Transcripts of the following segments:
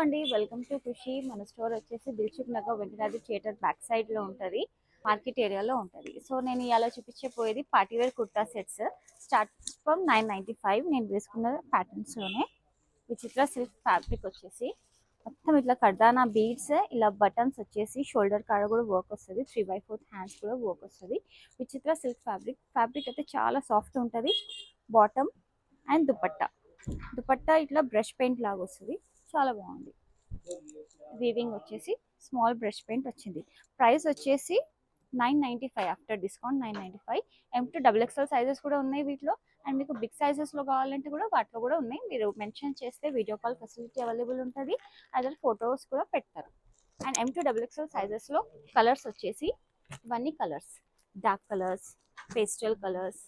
అండి, welcome to ఖుషి. మన store వచ్చేసి Dilsukhnagar Venkatadri theatre back side లో ఉంటుంది, మార్కెట్ ఏరియాలో ఉంటుంది. సో నేను ఇలా చూపించబోయేది party wear kurta sets. Start from 995. నేను వేసుకున్న ప్యాటర్న్స్ లోనే విచిత్ర సిల్క్ ఫ్యాబ్రిక్ వచ్చేసి మొత్తం ఇట్లా కర్దానా బీడ్స్, ఇలా బటన్స్ వచ్చేసి షోల్డర్ కాడ కూడా వర్క్ వస్తుంది, 3/4 హ్యాండ్స్ కూడా వర్క్ వస్తుంది. విచిత్ర సిల్క్ ఫ్యాబ్రిక్ అయితే చాలా సాఫ్ట్ ఉంటుంది. బాటమ్ అండ్ దుపట్టా ఇట్లా బ్రష్ పెయింట్ లాగా వస్తుంది, చాలా బాగుంది. వీవింగ్ వచ్చేసి స్మాల్ బ్రష్ పెయింట్ వచ్చింది. ప్రైస్ వచ్చేసి 995, after discount 995. M2 XXL sizes కూడా ఉన్నాయి వీటిలో. అండ్ మీకు బిగ్ సైజెస్లో కావాలంటే కూడా వాటిలో కూడా ఉన్నాయి. మీరు మెన్షన్ చేస్తే వీడియో కాల్ ఫెసిలిటీ అవైలబుల్ ఉంటుంది, అదే ఫొటోస్ కూడా పెడతారు. అండ్ M2 XXL సైజెస్లో కలర్స్ వచ్చేసి ఇవన్నీ colours, dark colours, pastel colours,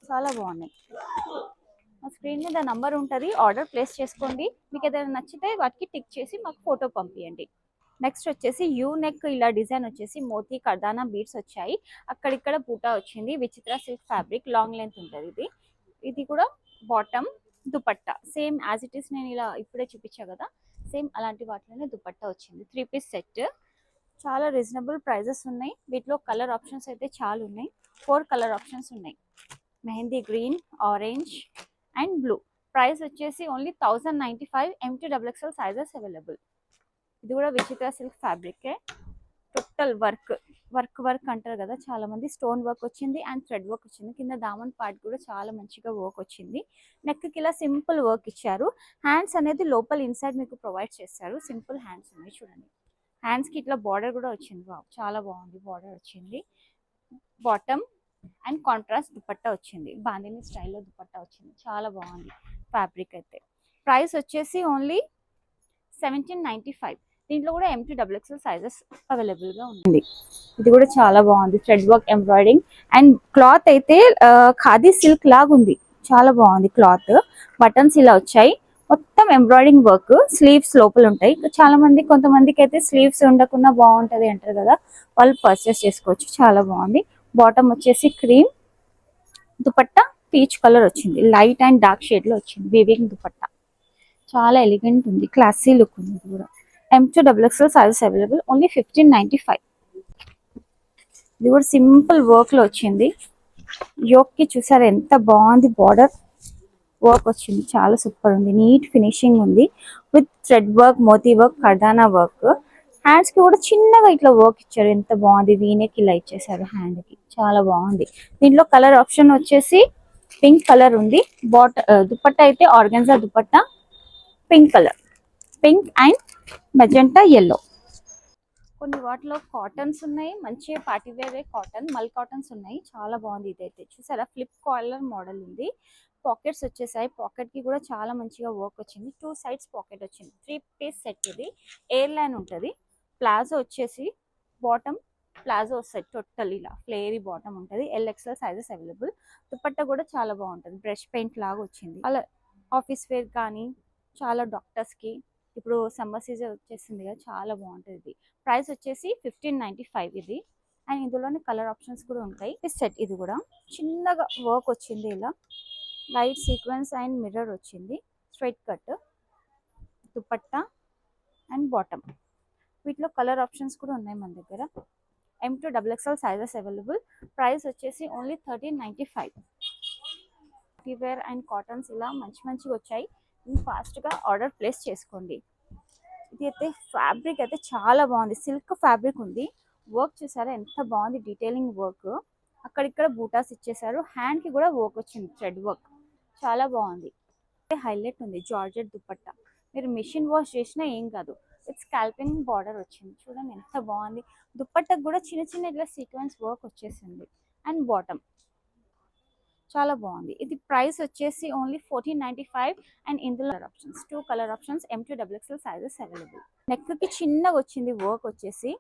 చాలా బాగున్నాయి. స్క్రీన్ మీద నంబర్ ఉంటుంది, ఆర్డర్ ప్లేస్ చేసుకోండి. మీకు ఏదైనా నచ్చితే వాటికి టిక్ చేసి మాకు ఫోటో పంపించండి. నెక్స్ట్ వచ్చేసి యూ నెక్, ఇలా డిజైన్ వచ్చేసి మోతీ కర్దానా బీడ్స్ వచ్చాయి, అక్కడిక్కడ బూటా వచ్చింది. విచిత్ర సిల్క్ ఫ్యాబ్రిక్, లాంగ్ లెంత్ ఉంటుంది. ఇది కూడా bottom, dupatta same as it is. నేను ఇలా ఇప్పుడే చూపించా కదా, సేమ్ అలాంటి వాటిలోనే దుపట్టా వచ్చింది. 3 పీస్ సెట్, చాలా రీజనబుల్ ప్రైజెస్ ఉన్నాయి. వీటిలో కలర్ ఆప్షన్స్ అయితే చాలా ఉన్నాయి. 4 కలర్ ఆప్షన్స్ ఉన్నాయి, mehndi green, orange and blue. Price వచ్చేసి only 1095. M2 XXL sizes available. ఇది కూడా విచిత్ర సిల్క్ ఫ్యాబ్రిక్, టోటల్ వర్క్ అంటారు కదా చాలా మంది. స్టోన్ వర్క్ వచ్చింది అండ్ థ్రెడ్ వర్క్ వచ్చింది. కింద దామన్ పార్ట్ కూడా చాలా మంచిగా వర్క్ వచ్చింది. నెక్ కి ఇలా సింపుల్ వర్క్ ఇచ్చారు. హ్యాండ్స్ అనేది లోపల ఇన్సైడ్ మీకు ప్రొవైడ్ చేస్తారు. సింపుల్ హ్యాండ్స్ ఉన్నాయి చూడండి. హ్యాండ్స్ కి ఇట్లా బార్డర్ కూడా వచ్చింది, చాలా బాగుంది. బార్డర్ వచ్చింది. బాటమ్ అండ్ కాంట్రాస్ట్ దుపట్టా వచ్చింది, బాందిని స్టైల్లో దుపట్టా వచ్చింది, చాలా బాగుంది ఫ్యాబ్రిక్ అయితే. ప్రైస్ వచ్చేసి ఓన్లీ 1795. దీంట్లో కూడా M2 XXL సైజెస్ అవైలబుల్గా ఉంది. ఇది కూడా చాలా బాగుంది, thread work embroidering and cloth అయితే ఖాదీ సిల్క్ లాగా ఉంది, చాలా బాగుంది క్లాత్. బటన్స్ ఇలా వచ్చాయి, మొత్తం ఎంబ్రాయిడింగ్ వర్క్. స్లీవ్స్ లోపల ఉంటాయి. చాలా మంది, కొంతమందికి అయితే స్లీవ్స్ ఉండకుండా బాగుంటది అంటారు కదా, వాళ్ళు పర్చేస్ చేసుకోవచ్చు. చాలా బాగుంది. బాటమ్ వచ్చేసి క్రీమ్, దుపట్టా పీచ్ కలర్ వచ్చింది, లైట్ అండ్ డార్క్ షేడ్ లో వచ్చింది. వీవింగ్ దుపట్టా చాలా ఎలిగెంట్ ఉంది, క్లాసీ లుక్ ఉంది. ఇది కూడా M2 XXL sizes available, only 1595. ఇది కూడా సింపుల్ వర్క్ లో వచ్చింది. యోక్ కి చూసారు ఎంత బాగుంది, బార్డర్ వర్క్ వచ్చింది, చాలా సూపర్ ఉంది. నీట్ ఫినిషింగ్ ఉంది with thread work, moti work, kardana work. Hands కి కూడా చిన్నగా ఇట్లా వర్క్ ఇచ్చారు, ఎంత బాగుంది. వీనెక్ ఇలా ఇచ్చేసారు హ్యాండ్ కి, చాలా బాగుంది. దీంట్లో కలర్ ఆప్షన్ వచ్చేసి పింక్ కలర్ ఉంది. దుపట్టా అయితే organza dupatta, pink colour, pink and magenta yellow. కొన్ని వాటిలో కాటన్స్ ఉన్నాయి, మంచి పార్టీవేర్ కాటన్, మల్ కాటన్స్ ఉన్నాయి, చాలా బాగుంది. ఇదైతే చూసారా, ఫ్లిప్ కాలర్ మోడల్ ఉంది. పాకెట్స్ వచ్చేసాయి, పాకెట్ కి కూడా చాలా మంచిగా వర్క్ వచ్చింది. 2 సైడ్స్ పాకెట్ వచ్చింది. 3 పీస్ సెట్ ఇది, ఎయిర్ లైన్ ఉంటుంది. ప్లాజో వచ్చేసి బాటమ్ ప్లాజో వస్తుంది, టోటల్ ఇలా ఫ్లేరీ బాటమ్ ఉంటుంది. LXL sizes available. దుపట్టా కూడా చాలా బాగుంటుంది, బ్రష్ పెయింట్ లాగా వచ్చింది. అలా ఆఫీస్ వేర్ కానీ చాలా డాక్టర్స్ కి, ఇప్పుడు సమ్మర్ సీజన్ వచ్చేసింది కదా, చాలా బాగుంటుంది. ఇది ప్రైస్ వచ్చేసి 1595 ఇది. అండ్ ఇందులోనే కలర్ ఆప్షన్స్ కూడా ఉంటాయి. సెట్ ఇది కూడా చిన్నగా వర్క్ వచ్చింది, ఇలా లైట్ సీక్వెన్స్ అండ్ మిర్రర్ వచ్చింది. Straight cut, dupatta and bottom. వీటిలో కలర్ ఆప్షన్స్ కూడా ఉన్నాయి మన దగ్గర. M2 XXL sizes available. Price వచ్చేసి ఓన్లీ 1395. వేర్ అండ్ కాటన్స్ ఇలా మంచిగా వచ్చాయి. ఫాస్ట్గా ఆర్డర్ ప్లేస్ చేసుకోండి. ఇది అయితే ఫ్యాబ్రిక్ అయితే చాలా బాగుంది, సిల్క్ ఫ్యాబ్రిక్ ఉంది. వర్క్ చూసారా ఎంత బాగుంది, డీటెయిలింగ్ వర్క్. అక్కడిక్కడ బూటాస్ ఇచ్చేసారు. హ్యాండ్ కి కూడా వర్క్ వచ్చింది, థ్రెడ్ వర్క్, చాలా బాగుంది. హైలైట్ ఉంది జార్జెట్ దుపట్టా. మీరు మిషన్ వాష్ చేసినా ఏం కాదు. ఇట్స్ స్కాల్పింగ్ బార్డర్ వచ్చింది, చూడండి ఎంత బాగుంది. దుపట్టాకు కూడా చిన్న ఇట్లా సీక్వెన్స్ వర్క్ వచ్చేసింది. అండ్ బాటమ్ చాలా బాగుంది. ఇది ప్రైస్ వచ్చేసి ఓన్లీ 1495. అండ్ ఇందులో options 2 colour options, M2 XXL sizes available. Neck కి చిన్నగా వచ్చింది వర్క్ వచ్చేసి.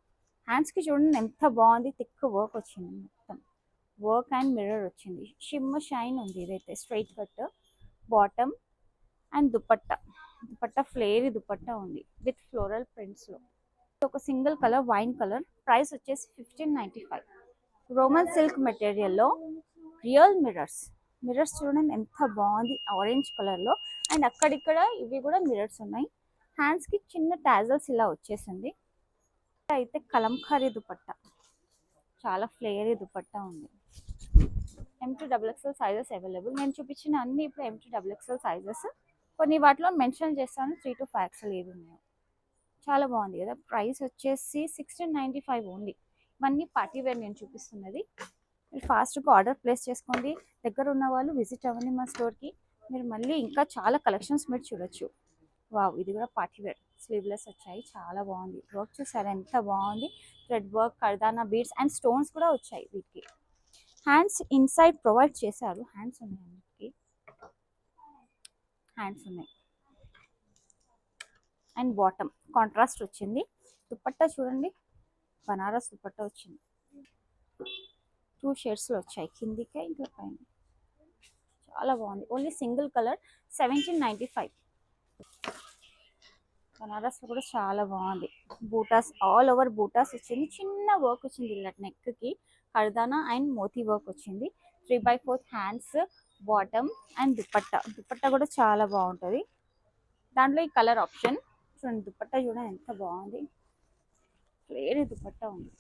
హ్యాండ్స్ కి చూడండి ఎంత బాగుంది, థిక్ వర్క్ వచ్చింది. మొత్తం వర్క్ అండ్ మిర్రర్ వచ్చింది, షిమ్ షైన్ ఉంది. ఇదైతే straight cut, bottom and dupatta ఫ్లేరీ dupatta ఉంది విత్ ఫ్లోరల్ ప్రింట్స్ లో. ఒక single colour wine colour. Price వచ్చేసి 1595. రోమన్ సిల్క్ మెటీరియల్లో రియల్ మిర్రర్స్ చూడండి ఎంత బాగుంది, ఆరెంజ్ కలర్ లో. అండ్ అక్కడిక్కడ ఇవి కూడా మిర్రర్స్ ఉన్నాయి. హ్యాండ్స్ కి చిన్న టాజల్స్ ఇలా వచ్చేసింది. అయితే కలంకారీ దుపట్టా, చాలా ఫ్లేయరీ దుపట్టా ఉంది. M2XXL sizes available. నేను చూపించిన అన్ని ఇప్పుడు M2XXL సైజెస్. కొన్ని వాటిలో మెన్షన్ చేస్తాను 3 to 5 XL ఏవి ఉన్నాయో. చాలా బాగుంది కదా. ప్రైస్ వచ్చేసి 1695 ఓన్లీ. ఇవన్నీ పార్టీ వేర్ నేను చూపిస్తున్నది. మీరు ఫాస్ట్గా ఆర్డర్ ప్లేస్ చేసుకోండి. దగ్గర ఉన్న వాళ్ళు విజిట్ అవ్వండి మా స్టోర్కి. మీరు మళ్ళీ ఇంకా చాలా కలెక్షన్స్ మీరు చూడొచ్చు. వావ్, ఇది కూడా పార్టీ వేర్ స్లీవ్లెస్ వచ్చాయి. చాలా బాగుంది. వర్క్ చూసారా ఎంత బాగుంది. Thread work, kardana beads and stones కూడా వచ్చాయి వీటికి. హ్యాండ్స్ ఇన్సైడ్ ప్రొవైడ్ చేశారు. హ్యాండ్స్ ఉన్నాయి అన్నిటికి, హ్యాండ్స్ ఉన్నాయి. అండ్ బాటమ్ కాంట్రాస్ట్ వచ్చింది. దుపట్టా చూడండి, బనారస్ దుపట్టా వచ్చింది. 2 షేడ్స్లో వచ్చాయి, కిందికే ఇంకా పైన. చాలా బాగుంది. Only single colour 1795. బనారస్లో కూడా చాలా బాగుంది. బూటాస్, ఆల్ ఓవర్ బూటాస్ వచ్చింది. చిన్న వర్క్ వచ్చింది ఇలా నెక్కి. కర్దానా అండ్ మోతీ వర్క్ వచ్చింది. 3/4 hands, bottom and dupatta. Dupatta కూడా చాలా బాగుంటుంది. దాంట్లో ఈ కలర్ ఆప్షన్ చూడండి. దుపట్టా చూడండి ఎంత బాగుంది. ఫ్లేరీ దుపట్టా ఉంది,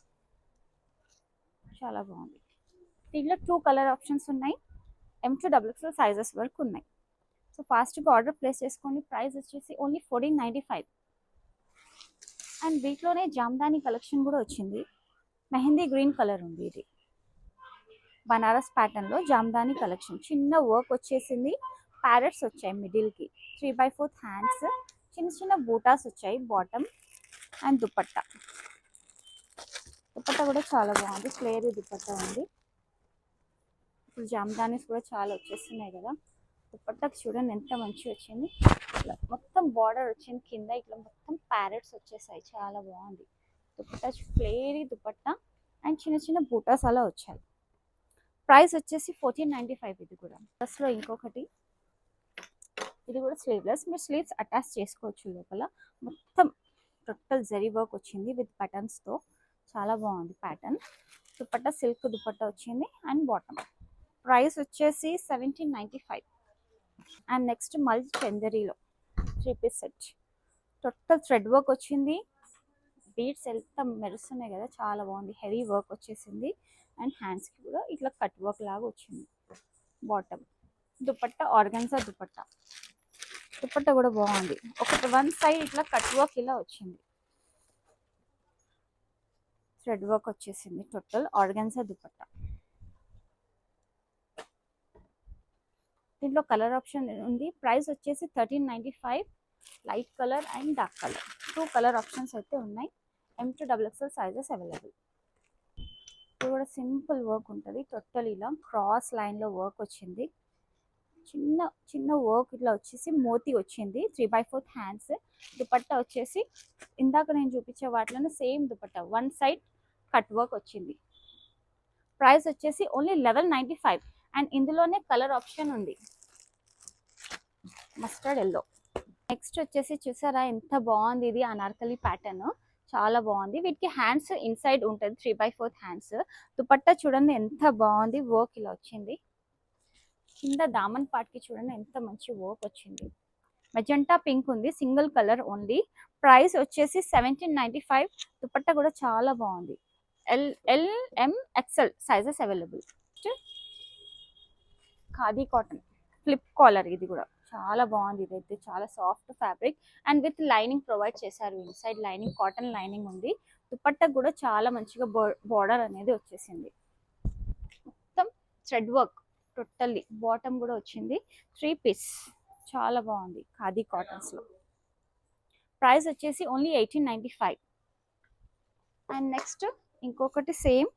చాలా బాగుంది. దీంట్లో 2 కలర్ ఆప్షన్స్ ఉన్నాయి. M2XXL సైజెస్ వరకు ఉన్నాయి. సో ఫాస్ట్గా ఆర్డర్ ప్లేస్ చేసుకోండి. ప్రైస్ వచ్చేసి ఓన్లీ 1495. అండ్ వీటిలోనే జామ్దాని కలెక్షన్ కూడా వచ్చింది. మెహందీ గ్రీన్ కలర్ ఉంది. ఇది బనారస్ ప్యాటర్న్లో జామ్దాని కలెక్షన్. చిన్న వర్క్ వచ్చేసింది. ప్యారెట్స్ వచ్చాయి మిడిల్కి. 3/4 హ్యాండ్స్, చిన్న చిన్న బూటాస్ వచ్చాయి. Bottom and dupatta. దుపట్టా కూడా చాలా బాగుంది. ఫ్లేరీ దుపట్టా ఉంది. ఇప్పుడు జామ్దానీస్ కూడా చాలా వచ్చేస్తున్నాయి కదా. దుపట్టాకి చూడండి ఎంత మంచిగా వచ్చింది. ఇట్లా మొత్తం బార్డర్ వచ్చింది. కింద ఇట్లా మొత్తం ప్యారెట్స్ వచ్చేసాయి. చాలా బాగుంది దుపట్టా. ఫ్లేరీ దుపట్టా అండ్ చిన్న చిన్న బూటాస్ అలా వచ్చాయి. ప్రైస్ వచ్చేసి 1495. ఇది కూడా డ్రెస్లో ఇంకొకటి. ఇది కూడా స్లీవ్లెస్. మీరు స్లీవ్స్ అటాచ్ చేసుకోవచ్చు. లోపల మొత్తం టోటల్ జరీ వర్క్ వచ్చింది విత్ బటన్స్తో. చాలా బాగుంది ప్యాటర్న్. దుపట్టా సిల్క్ దుపట్టా వచ్చింది అండ్ బాటమ్. ప్రైస్ వచ్చేసి 1795. అండ్ నెక్స్ట్ మల్ చందరీలో 3 piece set. Total thread work వచ్చింది. బీడ్స్ ఎంత మెరుస్తున్నాయి కదా, చాలా బాగుంది. హెవీ వర్క్ వచ్చేసింది. అండ్ హ్యాండ్స్కి కూడా ఇట్లా కట్ వర్క్ లాగా వచ్చింది. బాటమ్. దుపట్టా ఆర్గన్జా దుపట్టా. దుపట్టా కూడా బాగుంది. ఒకటి వన్ సైడ్ ఇట్లా కట్ వర్క్ ఇలా వచ్చింది. థ్రెడ్ వర్క్ వచ్చేసింది. Total organza dupatta. దీంట్లో కలర్ ఆప్షన్ ఉంది. ప్రైస్ వచ్చేసి 1395. Light colour and dark colour 2 colour options అయితే ఉన్నాయి. M2XXL sizes available. ఇది కూడా సింపుల్ వర్క్ ఉంటుంది. టోటల్ ఇలా క్రాస్ లైన్లో వర్క్ వచ్చింది. చిన్న చిన్న వర్క్ ఇట్లా వచ్చేసి మోతీ వచ్చింది. 3/4 హ్యాండ్స్. దుపట్టా వచ్చేసి ఇందాక నేను చూపించే వాటిలోనే same dupatta. One side cut work వచ్చింది. ప్రైస్ వచ్చేసి ఓన్లీ 1195. అండ్ ఇందులోనే కలర్ ఆప్షన్ ఉంది, మస్టర్డ్ ఎల్లో. నెక్స్ట్ వచ్చేసి చూసారా ఎంత బాగుంది. ఇది అనార్కలి ప్యాటర్న్, చాలా బాగుంది. వీటికి హ్యాండ్స్ ఇన్సైడ్ ఉంటుంది. 3/4 హ్యాండ్స్. దుపట్టా చూడండి ఎంత బాగుంది. వర్క్ ఇలా వచ్చింది. కింద దామన్ పార్ట్కి చూడండి ఎంత మంచి వర్క్ వచ్చింది. మెజెంటా పింక్ ఉంది. Single colour only. ప్రైస్ వచ్చేసి 1795. దుపట్టా కూడా చాలా బాగుంది. LMXL sizes available. Khadi cotton flip collar. ఇది కూడా చాలా బాగుంది. ఇదైతే చాలా soft fabric and with lining provide చేశారు. ఇన్సైడ్ లైనింగ్ కాటన్ లైనింగ్ ఉంది. దుపట్టా కూడా చాలా మంచిగా బార్డర్ అనేది వచ్చేసింది. మొత్తం థ్రెడ్ వర్క్ టోటల్లీ. బాటమ్ కూడా వచ్చింది. 3 పీస్. చాలా బాగుంది ఖాదీ కాటన్స్లో. ప్రైస్ వచ్చేసి ఓన్లీ 1895. అండ్ నెక్స్ట్ ఇంకొకటి సేమ్.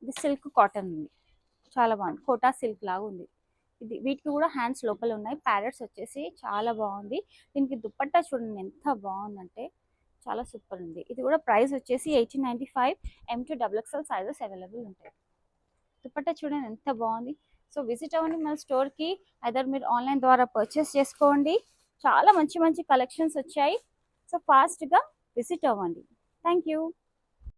ఇది సిల్క్ కాటన్ ఉంది. చాలా బాగుంది. కోటా సిల్క్ లాగా ఉంది. ఇది వీటికి కూడా హ్యాండ్స్ లోపల ఉన్నాయి. ప్యారెట్స్ వచ్చేసి చాలా బాగుంది. దీనికి దుపట్టా చూడండి ఎంత బాగుందంటే చాలా సూపర్ ఉంది. ఇది కూడా ప్రైస్ వచ్చేసి 1895. M2XXL సైజెస్ అవైలబుల్ ఉంటాయి. దుపట్టా చూడండి ఎంత బాగుంది. సో విజిట్ అవ్వండి మన స్టోర్కి. అదర్ మీరు ఆన్లైన్ ద్వారా పర్చేస్ చేసుకోండి. చాలా మంచి మంచి కలెక్షన్స్ వచ్చాయి. సో ఫాస్ట్గా విజిట్ అవ్వండి. Thank you.